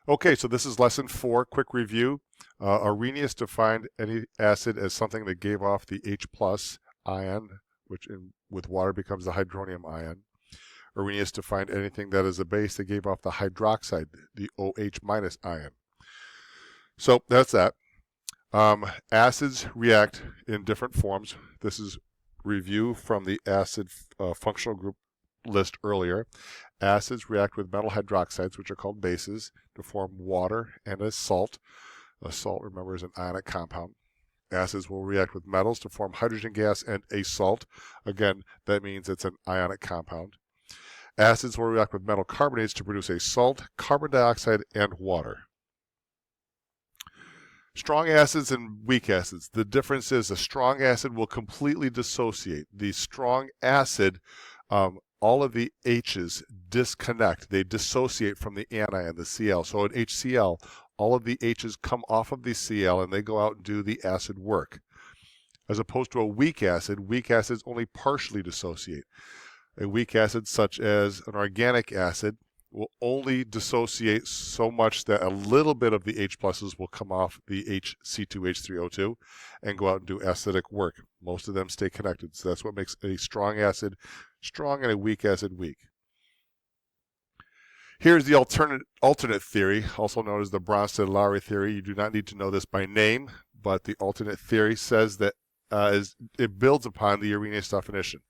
Okay, so this is lesson 4, quick review. Arrhenius defined any acid as something that gave off the H plus ion, which with water becomes the hydronium ion. Arrhenius defined anything that is a base that gave off the hydroxide, the OH minus ion. So that's that. Acids react in different forms. This is review from the acid functional group list earlier. Acids react with metal hydroxides, which are called bases, to form water and a salt. A salt, remember, is an ionic compound. Acids will react with metals to form hydrogen gas and a salt. Again, that means it's an ionic compound. Acids will react with metal carbonates to produce a salt, carbon dioxide, and water. Strong acids and weak acids. The difference is a strong acid will completely dissociate. The strong acid, all of the H's disconnect. They dissociate from the anion, the Cl. So in HCl, all of the H's come off of the Cl and they go out and do the acid work. As opposed to a weak acids only partially dissociate. A weak acid, such as an organic acid, will only dissociate so much that a little bit of the H pluses will come off the C2H3O2 and go out and do acidic work. Most of them stay connected. So that's what makes a strong acid strong and a weak acid weak. Here's the alternate theory, also known as the Bronsted-Lowry Theory. You do not need to know this by name, but the alternate theory says that it builds upon the Arrhenius definition.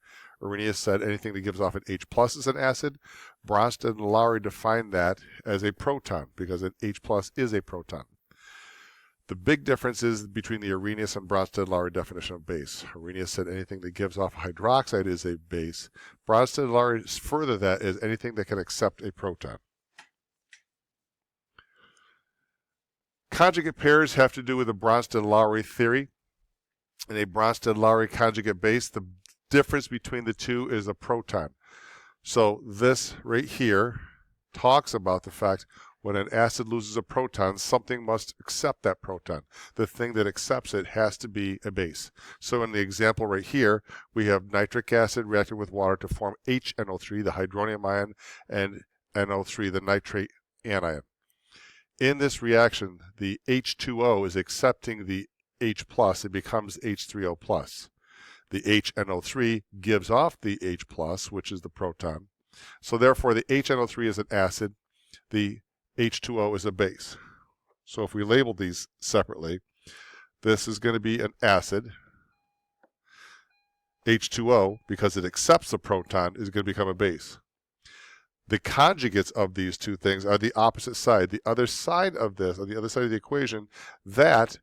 Arrhenius said anything that gives off an H plus is an acid. Bronsted and Lowry defined that as a proton because an H plus is a proton. The big difference is between the Arrhenius and Bronsted-Lowry definition of base. Arrhenius said anything that gives off a hydroxide is a base. Bronsted-Lowry further that as anything that can accept a proton. Conjugate pairs have to do with the Bronsted-Lowry theory. In a Bronsted-Lowry conjugate base, the difference between the two is a proton. So this right here talks about the fact when an acid loses a proton, something must accept that proton. The thing that accepts it has to be a base. So in the example right here, we have nitric acid reacting with water to form HNO3, the hydronium ion, and NO3, the nitrate anion. In this reaction, the H2O is accepting the H+, it becomes H3O+. The HNO3 gives off the H+, which is the proton. So therefore, the HNO3 is an acid. The H2O is a base. So if we label these separately, this is going to be an acid. H2O, because it accepts the proton, is going to become a base. The conjugates of these two things are the opposite side. The other side of this, on the other side of the equation, that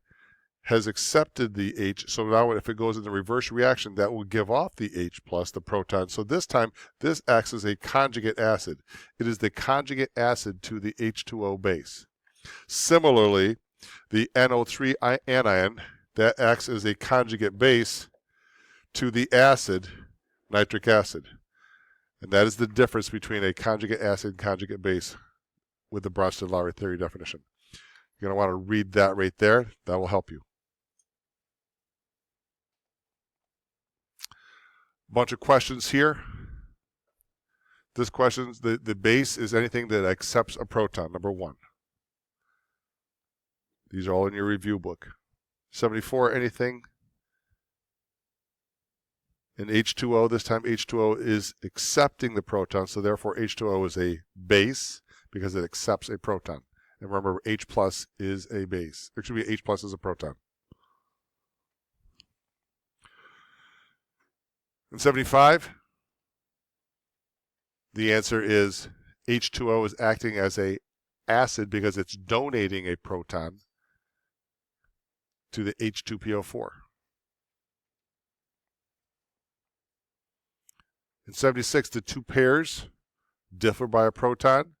has accepted the H, so now if it goes in the reverse reaction, that will give off the H plus, the proton. So this time, this acts as a conjugate acid. It is the conjugate acid to the H2O base. Similarly, the NO3 anion, that acts as a conjugate base to the acid, nitric acid. And that is the difference between a conjugate acid and conjugate base with the Bronsted-Lowry theory definition. You're going to want to read that right there. That will help you. Bunch of questions here. This question, the base is anything that accepts a proton, number 1. These are all in your review book. 74, anything in H2O, this time H2O is accepting the proton, so therefore H2O is a base because it accepts a proton. And remember, H plus is a base. It should be H plus is a proton. In 75, the answer is H2O is acting as an acid because it's donating a proton to the H2PO4. In 76, the two pairs differ by a proton.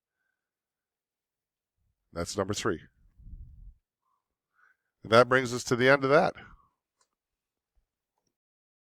That's number 3. And that brings us to the end of that.